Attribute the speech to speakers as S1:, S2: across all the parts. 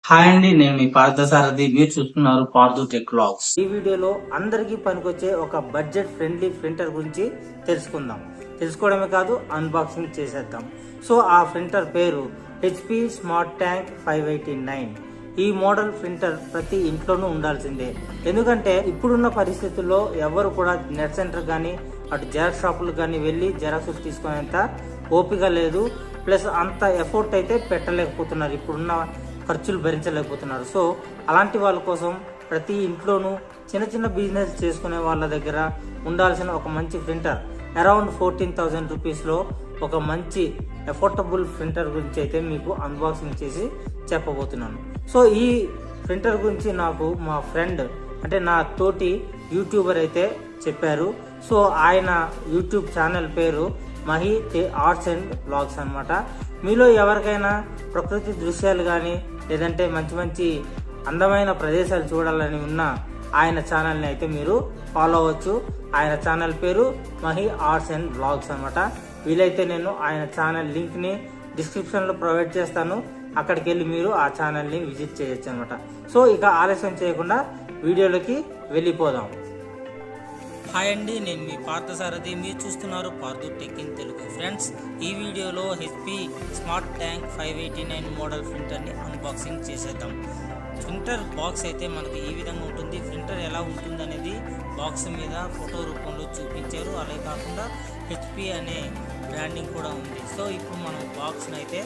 S1: Hi అండి. నేను మీ పార్థసారథి. మీరు చూస్తున్నారు పార్థు టెక్ వ్లాగ్స్.
S2: ఈ వీడియోలో అందరికీ పనికొచ్చే ఒక బడ్జెట్ ఫ్రెండ్లీ ప్రింటర్ గురించి తెలుసుకుందాం. తెలుసుకోవడమే కాదు, అన్బాక్సింగ్ చేసేద్దాం. సో ఆ ప్రింటర్ పేరు హెచ్పి స్మార్ట్ ట్యాంక్ 589. ఈ మోడల్ ప్రింటర్ ప్రతి ఇంట్లోనూ ఉండాల్సిందే. ఎందుకంటే ఇప్పుడున్న పరిస్థితుల్లో ఎవరు కూడా నెట్ సెంటర్ కానీ అటు జెరాక్స్ షాపులు కానీ వెళ్ళి జెరాక్స్ తీసుకునేంత ఓపిక లేదు. ప్లస్ అంత ఎఫోర్ట్ అయితే పెట్టలేకపోతున్నారు, ఇప్పుడున్న ఖర్చులు భరించలేకపోతున్నారు. సో అలాంటి వాళ్ళ కోసం ప్రతి ఇంట్లోనూ చిన్న చిన్న బిజినెస్ చేసుకునే వాళ్ళ దగ్గర ఉండాల్సిన ఒక మంచి ప్రింటర్, అరౌండ్ 14,000 రూపీస్లో ఒక మంచి ఎఫోర్డబుల్ ప్రింటర్ గురించి అయితే మీకు అన్బాక్సింగ్ చేసి చెప్పబోతున్నాను. సో ఈ ప్రింటర్ గురించి నాకు మా ఫ్రెండ్, అంటే నా తోటి యూట్యూబర్ అయితే చెప్పారు. సో ఆయన యూట్యూబ్ ఛానల్ పేరు మహి ఆర్ట్స్ అండ్ బ్లాగ్స్ అనమాట. మీలో ఎవరికైనా ప్రకృతి దృశ్యాలు కానీ లేదంటే మంచి మంచి అందమైన ప్రదేశాలు చూడాలని ఉన్న ఆయన ఛానల్ని అయితే మీరు ఫాలో అవ్వచ్చు. ఆయన ఛానల్ పేరు మహి ఆర్ట్స్ అండ్ బ్లాగ్స్ అనమాట. వీలైతే నేను ఆయన ఛానల్ లింక్ని డిస్క్రిప్షన్లో ప్రొవైడ్ చేస్తాను. అక్కడికి వెళ్ళి మీరు ఆ ఛానల్ని విజిట్ చేయొచ్చు అనమాట. సో ఇక ఆలస్యం చేయకుండా వీడియోలోకి వెళ్ళిపోదాం. హాయ్ అండి, నేను మీ పార్థసారథి. మీరు చూస్తున్నారు Parthu tech in Telugu. Friends, ఈ వీడియోలో హెచ్పి స్మార్ట్ ట్యాంక్ 589 మోడల్ ప్రింటర్ని అన్బాక్సింగ్ చేసేద్దాం. ప్రింటర్ బాక్స్ అయితే మనకి ఈ విధంగా ఉంటుంది. ప్రింటర్ ఎలా ఉంటుంది అనేది బాక్స్ మీద ఫోటో రూపంలో చూపించారు. అలాగే కాకుండా హెచ్పి అనే బ్రాండింగ్ కూడా ఉంది. సో ఇప్పుడు మనం బాక్స్ని అయితే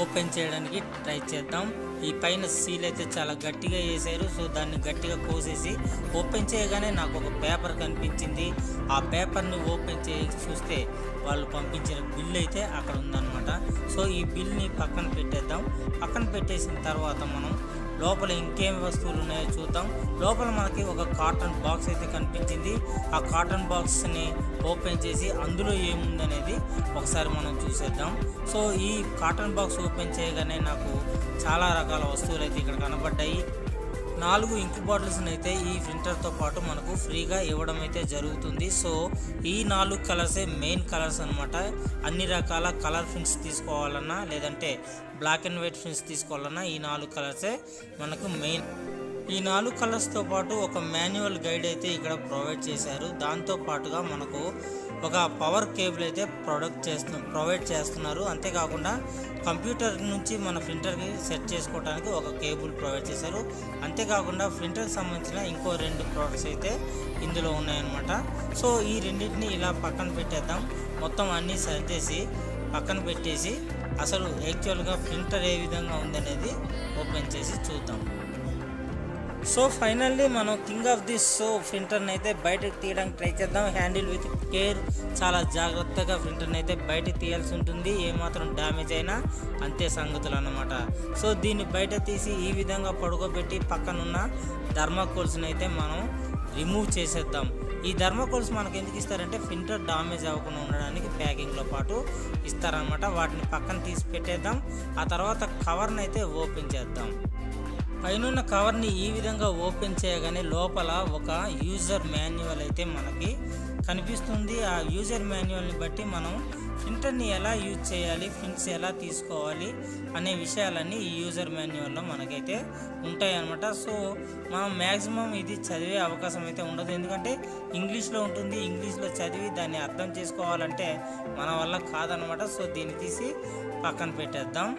S2: ఓపెన్ చేయడానికి ట్రై చేద్దాం. ఈ పైన సీల్ అయితే చాలా గట్టిగా వేసారు. సో దాన్ని గట్టిగా కోసేసి ఓపెన్ చేయగానే నాకు ఒక పేపర్ కనిపించింది. ఆ పేపర్ని ఓపెన్ చేసి చూస్తే వాళ్ళు పంపించిన బిల్ అయితే అక్కడ ఉందన్నమాట. సో ఈ బిల్ని పక్కన పెట్టేద్దాం. పక్కన పెట్టేసిన తర్వాత మనం లోపల ఇంకేం వస్తువులు ఉన్నాయో చూద్దాం. లోపల మనకి ఒక కాటన్ బాక్స్ అయితే కనిపించింది. ఆ కాటన్ బాక్స్ని ఓపెన్ చేసి అందులో ఏముందనేది ఒకసారి మనం చూసేద్దాం. సో ఈ కాటన్ బాక్స్ ఓపెన్ చేయగానే నాకు చాలా రకాల వస్తువులు అయితే ఇక్కడ కనబడ్డాయి. 4 ఇంక్ బాటిల్స్ని అయితే ఈ ప్రింటర్తో పాటు మనకు ఫ్రీగా ఇవ్వడం అయితే జరుగుతుంది. సో ఈ 4 కలర్సే మెయిన్ కలర్స్ అనమాట. అన్ని రకాల కలర్ ప్రింట్స్ తీసుకోవాలన్నా లేదంటే బ్లాక్ అండ్ వైట్ ప్రింట్స్ తీసుకోవాలన్నా ఈ 4 కలర్సే మనకు మెయిన్. ఈ 4 కలర్స్తో పాటు ఒక మాన్యువల్ గైడ్ అయితే ఇక్కడ ప్రొవైడ్ చేశారు. దాంతో పాటుగా మనకు ఒక పవర్ కేబుల్ అయితే ప్రొవైడ్ చేస్తున్నారు. అంతేకాకుండా కంప్యూటర్ నుంచి మన ప్రింటర్కి సెట్ చేసుకోవడానికి ఒక కేబుల్ ప్రొవైడ్ చేశారు. అంతేకాకుండా ప్రింటర్కి సంబంధించిన ఇంకో 2 ప్రోడక్ట్స్ అయితే ఇందులో ఉన్నాయన్నమాట. సో ఈ రెండింటిని ఇలా పక్కన పెట్టేద్దాం. మొత్తం అన్నీ సర్దేసి పక్కన పెట్టేసి అసలు యాక్చువల్గా ప్రింటర్ ఏ విధంగా ఉందనేది ఓపెన్ చేసి చూద్దాం. సో ఫైనల్లీ మనం కింగ్ ఆఫ్ దిస్ ప్రింటర్ని అయితే బయటకు తీయడానికి ట్రై చేద్దాం. హ్యాండిల్ విత్ కేర్, చాలా జాగ్రత్తగా ప్రింటర్ని అయితే బయటకు తీయాల్సి ఉంటుంది. ఏమాత్రం డ్యామేజ్ అయినా అంతే సంగతులు అన్నమాట. సో దీన్ని బయట తీసి ఈ విధంగా పడుకోబెట్టి పక్కనున్న థర్మాకోల్స్ని అయితే మనం రిమూవ్ చేసేద్దాం. ఈ థర్మాకోల్స్ మనకు ఎందుకు ఇస్తారంటే ప్రింటర్ డామేజ్ అవ్వకుండా ఉండడానికి ప్యాకింగ్లో పాటు ఇస్తారనమాట. వాటిని పక్కన తీసి పెట్టేద్దాం. ఆ తర్వాత కవర్ని అయితే ఓపెన్ చేద్దాం. పైన కవర్ని ఈ విధంగా ఓపెన్ చేయగానే లోపల ఒక యూజర్ మాన్యువల్ అయితే మనకి కనిపిస్తుంది. ఆ యూజర్ మాన్యువల్ని బట్టి మనం ప్రింటర్ని ఎలా యూజ్ చేయాలి, ప్రింట్స్ ఎలా తీసుకోవాలి అనే విషయాలన్నీ ఈ యూజర్ మాన్యువల్లో మనకైతే ఉంటాయన్నమాట. సో మనం మ్యాక్సిమం ఇది చదివే అవకాశం అయితే ఉండదు, ఎందుకంటే ఇంగ్లీష్లో ఉంటుంది. ఇంగ్లీష్లో చదివి దాన్ని అర్థం చేసుకోవాలంటే మన వల్ల కాదనమాట. సో దీన్ని తీసి పక్కన పెట్టేద్దాం.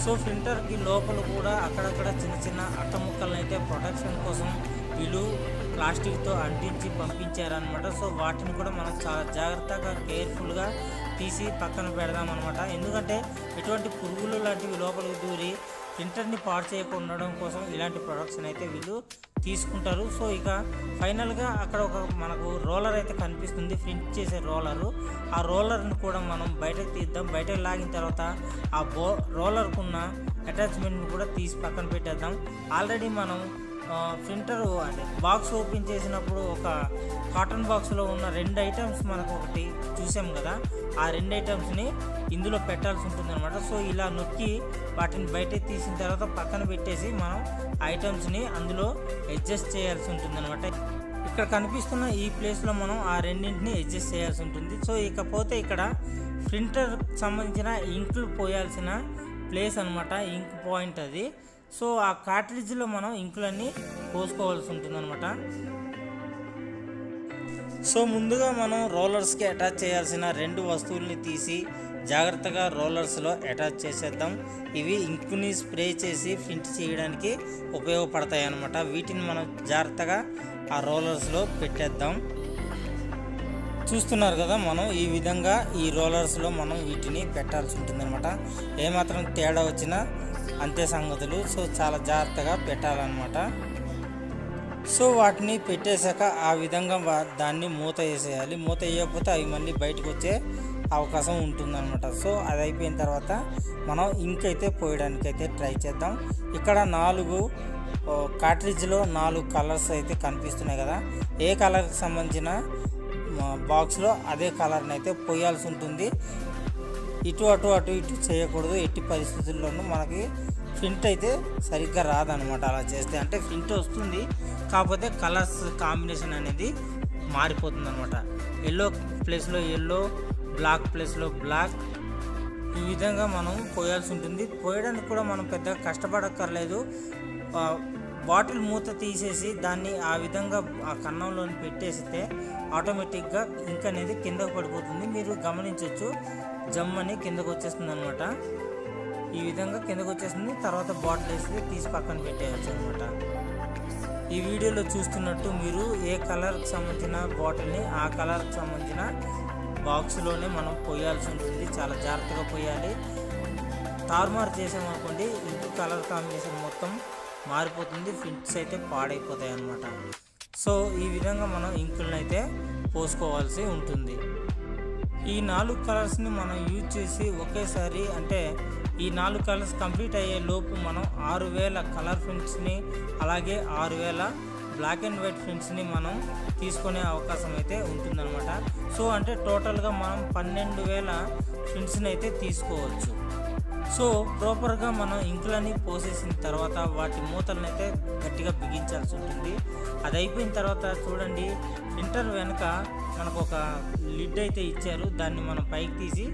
S2: సో ప్రింటర్కి లోపల కూడా అక్కడక్కడ చిన్న చిన్న అట్ట ముక్కలను అయితే ప్రొటెక్షన్ కోసం వీళ్ళు ప్లాస్టిక్తో అంటించి పంపించారనమాట. సో వాటిని కూడా మనం చాలా జాగ్రత్తగా కేర్ఫుల్గా తీసి పక్కన పెడదాం అనమాట. ఎందుకంటే ఎటువంటి పురుగులు లాంటివి లోపలికి దూరి ప్రింటర్ని పాడు చేయకుండా ఉండడం కోసం ఇలాంటి ప్రొడక్ట్స్ని అయితే వీళ్ళు తీసుకుంటారు. సో ఇక ఫైనల్గా అక్కడ ఒక మనకు రోలర్ అయితే కనిపిస్తుంది, ప్రింట్ చేసే రోలరు. ఆ రోలర్ని కూడా మనం బయటకు తీద్దాం. బయటకు లాగిన తర్వాత ఆ రోలర్కున్న అటాచ్మెంట్ని కూడా తీసి పక్కన పెట్టేద్దాం. ఆల్రెడీ మనం ప్రింటర్ అంటే బాక్స్ ఓపెన్ చేసినప్పుడు ఒక కాటన్ బాక్స్లో ఉన్న 2 ఐటమ్స్ మనకు ఒకటి చూసాం కదా, ఆ 2 ఐటమ్స్ని ఇందులో పెట్టాల్సి ఉంటుంది అనమాట. సో ఇలా నొక్కి వాటిని బయట తీసిన తర్వాత పక్కన పెట్టేసి మనం ఐటమ్స్ని అందులో అడ్జస్ట్ చేయాల్సి ఉంటుంది అనమాట. ఇక్కడ కనిపిస్తున్న ఈ ప్లేస్లో మనం ఆ రెండింటిని అడ్జస్ట్ చేయాల్సి ఉంటుంది. సో ఇకపోతే ఇక్కడ ప్రింటర్ సంబంధించిన ఇంకులు పోయాల్సిన ప్లేస్ అనమాట, ఇంక్ పాయింట్ అది. సో ఆ కార్ట్రిడ్జ్లో మనం ఇంకులన్నీ పోసుకోవాల్సి ఉంటుందన్నమాట. సో ముందుగా మనం రోలర్స్కి అటాచ్ చేయాల్సిన 2 వస్తువుల్ని తీసి జాగ్రత్తగా రోలర్స్లో అటాచ్ చేసేద్దాం. ఇవి ఇంకుని స్ప్రే చేసి ప్రింట్ చేయడానికి ఉపయోగపడతాయి అన్నమాట. వీటిని మనం జాగ్రత్తగా ఆ రోలర్స్లో పెట్టేద్దాం. చూస్తున్నారు కదా, మనం ఈ విధంగా ఈ రోలర్స్లో మనం వీటిని పెట్టాల్సి ఉంటుందన్నమాట. ఏమాత్రం తేడా వచ్చినా అంతే సంగతులు. సో చాలా జాగ్రత్తగా పెట్టాలన్నమాట. సో వాటిని పెట్టేశాక ఆ విధంగా దాన్ని మూత వేసేయాలి. మూత వేయకపోతే అవి మళ్ళీ బయటకు వచ్చే అవకాశం ఉంటుందన్నమాట. సో అది అయిపోయిన తర్వాత మనం ఇంక్ అయితే పోయడానికి అయితే ట్రై చేద్దాం. ఇక్కడ 4 కార్ట్రిడ్జ్లో 4 కలర్స్ అయితే కనిపిస్తున్నాయి కదా. ఏ కలర్కి సంబంధించిన బాక్స్లో అదే కలర్ని అయితే పోయాల్సి ఉంటుంది. ఇటు ఇటు చేయకూడదు. ఎట్టి పరిస్థితుల్లోనూ మనకి ప్రింట్ అయితే సరిగ్గా రాదనమాట. అలా చేస్తే అంటే ప్రింట్ వస్తుంది, కాకపోతే కలర్స్ కాంబినేషన్ అనేది మారిపోతుంది అనమాట. ఎల్లో ప్లేస్లో ఎల్లో, బ్లాక్ ప్లేస్లో బ్లాక్, ఈ విధంగా మనం పోయాల్సి ఉంటుంది. పోయడానికి కూడా మనం పెద్దగా కష్టపడక్కర్లేదు. బాటిల్ మూత తీసేసి దాన్ని ఆ విధంగా ఆ కన్నంలో పెట్టేస్తే ఆటోమేటిక్గా ఇంక్ అనేది కిందకు పడిపోతుంది. మీరు గమనించవచ్చు, జమ్ అని కిందకు వచ్చేస్తుంది అనమాట. ఈ విధంగా కిందకు వచ్చేస్తుంది. తర్వాత బాటిల్ వేసి తీసి పక్కన పెట్టేయచ్చు అనమాట. ఈ వీడియోలో చూస్తున్నట్టు మీరు ఏ కలర్కి సంబంధించిన బాటిల్ని ఆ కలర్కి సంబంధించిన బాక్స్లోనే మనం పోయాల్సి ఉంటుంది. చాలా జాగ్రత్తగా పోయాలి. తారుమారు చేసామనుకోండి, ఇంక్ కలర్ కాంబినేషన్ మొత్తం మారిపోతుంది, ప్రింట్స్ అయితే పాడైపోతాయి అన్నమాట. సో ఈ విధంగా మనం ఇంకులను అయితే పోసుకోవాల్సి ఉంటుంది. ఈ 4 కలర్స్ని మనం యూజ్ చేసి ఒకేసారి, అంటే ఈ 4 కలర్స్ కంప్లీట్ అయ్యే లోపు మనం 6000 కలర్ ప్రింట్స్ని అలాగే 6000 బ్లాక్ అండ్ వైట్ ప్రింట్స్ని మనం తీసుకునే అవకాశం అయితే ఉంటుందన్నమాట. సో అంటే టోటల్గా మనం 12000 ప్రింట్స్ని అయితే తీసుకోవచ్చు. సో ప్రాపర్గా మనం ఇంకులని పోసేసిన తర్వాత వాటి మూతలను అయితే గట్టిగా బిగించాల్సి ఉంటుంది. అది అయిపోయిన తర్వాత చూడండి, ప్రింటర్ వెనుక మనకు ఒక లిడ్ అయితే ఇచ్చారు. దాన్ని మనం పైకి తీసి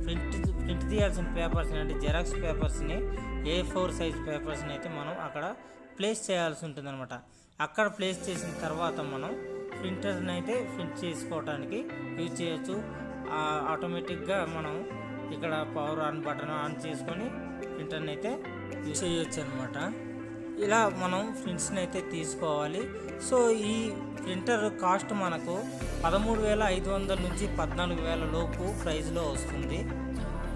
S2: ప్రింట్ తీయాల్సిన పేపర్స్ని, అంటే జెరాక్స్ పేపర్స్ని, A4 సైజ్ పేపర్స్ని అయితే మనం అక్కడ ప్లేస్ చేయాల్సి ఉంటుంది అనమాట. అక్కడ ప్లేస్ చేసిన తర్వాత మనం ప్రింటర్ని అయితే ప్రింట్ చేసుకోవడానికి యూజ్ చేయొచ్చు. ఆటోమేటిక్గా మనం ఇక్కడ పవర్ ఆన్ బటన్ ఆన్ చేసుకొని ప్రింటర్ని అయితే యూజ్ చేయొచ్చు అనమాట. ఇలా మనం ప్రింట్స్ని అయితే తీసుకోవాలి. సో ఈ ప్రింటర్ కాస్ట్ మనకు 13,500 నుంచి 14,000 లోపు ప్రైస్లో వస్తుంది.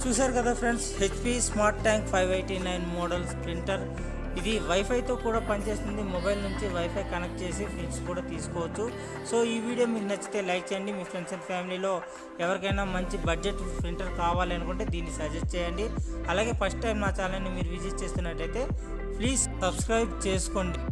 S2: చూసారు కదా friends, HP smart tank 589 models printer. ఇది వైఫైతో కూడా పనిచేస్తుంది. మొబైల్ నుంచి వైఫై కనెక్ట్ చేసి ప్రింట్స్ కూడా తీసుకోవచ్చు. సో ఈ వీడియో మీకు నచ్చితే లైక్ చేయండి. మీ ఫ్రెండ్స్ అండ్ ఫ్యామిలీలో ఎవరికైనా మంచి బడ్జెట్ ప్రింటర్ కావాలి అనుకుంటే దీన్ని సజెస్ట్ చేయండి. అలాగే ఫస్ట్ టైం నా ఛానల్ని మీరు విజిట్ చేస్తున్నట్టయితే ప్లీజ్ సబ్స్క్రైబ్ చేసుకోండి.